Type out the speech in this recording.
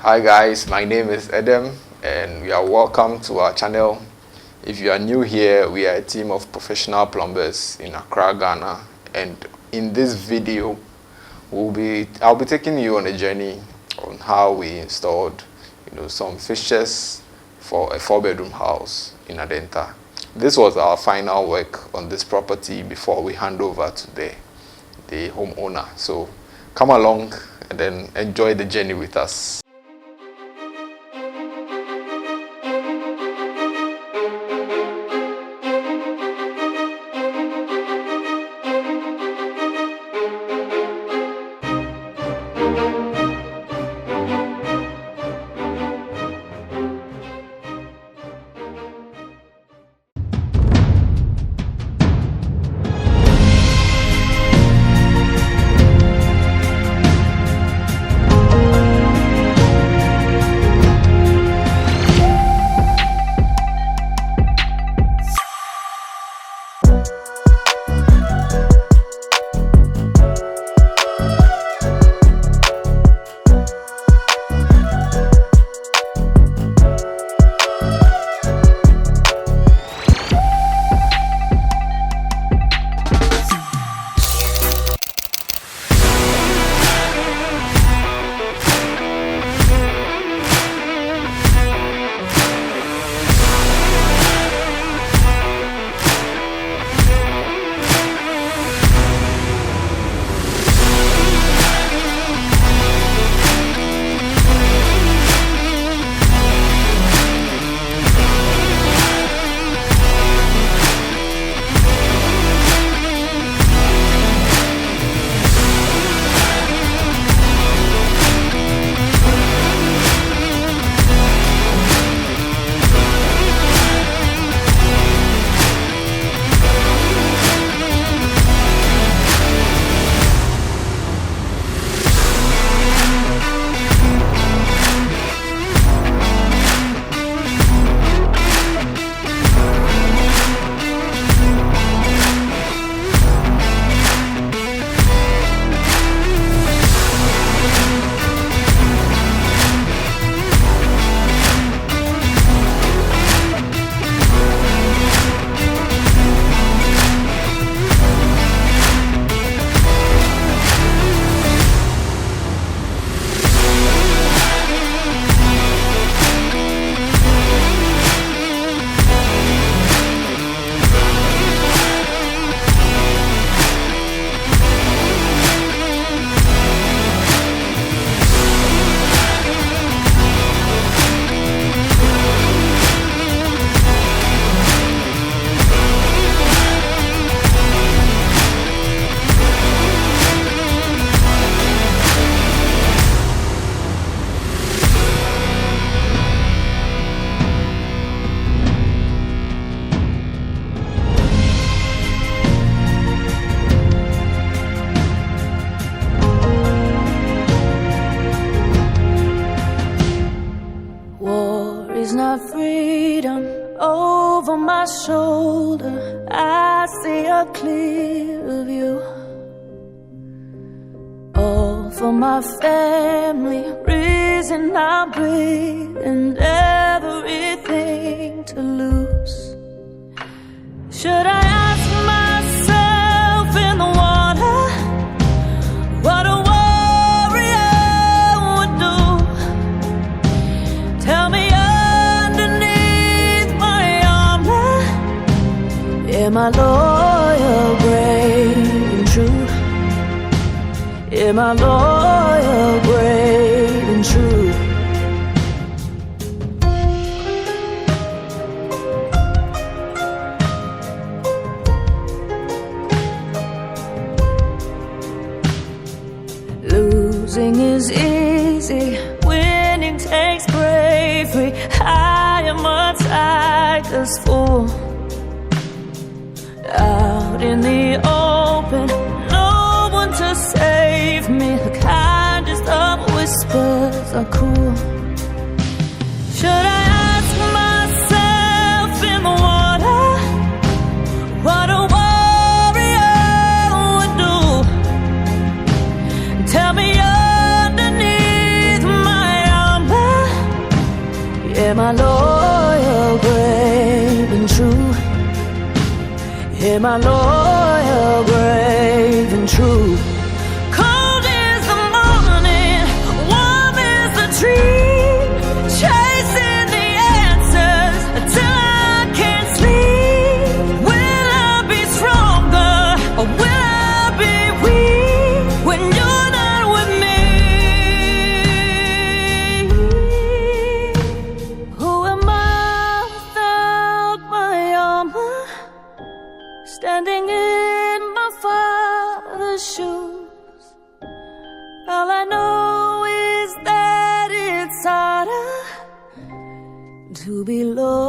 Hi guys, my name is Edem and you are welcome to our channel. If you are new here, we are a team of professional plumbers in Accra, Ghana, and in this video I'll be taking you on a journey on how we installed some fixtures for a 4-bedroom house in Adenta. This was our final work on this property before we hand over to the homeowner. So come along and then enjoy the journey with us. Freedom over my shoulder, I see a clear view. All for my family, reason I breathe, and everything to lose. Should I ask myself in the water what a warrior would do? Tell me, am I loyal, brave, and true? Am I loyal, brave, and true? Losing is easy, winning takes bravery. I am a tiger's fool. Out in the open, no one to save me. The kindest of whispers are cool. Should I ask myself in the water what a warrior would do? Tell me underneath my armor, Am I loyal, brave and true? Am I loyal, brave and true? Cold is the morning, warm is the dream, chasing the answers until I can't sleep. Will I be stronger or will I be weak when you're not with me? Who am I without my armor? Standing in my father's shoes, all I know is that it's harder to be loyal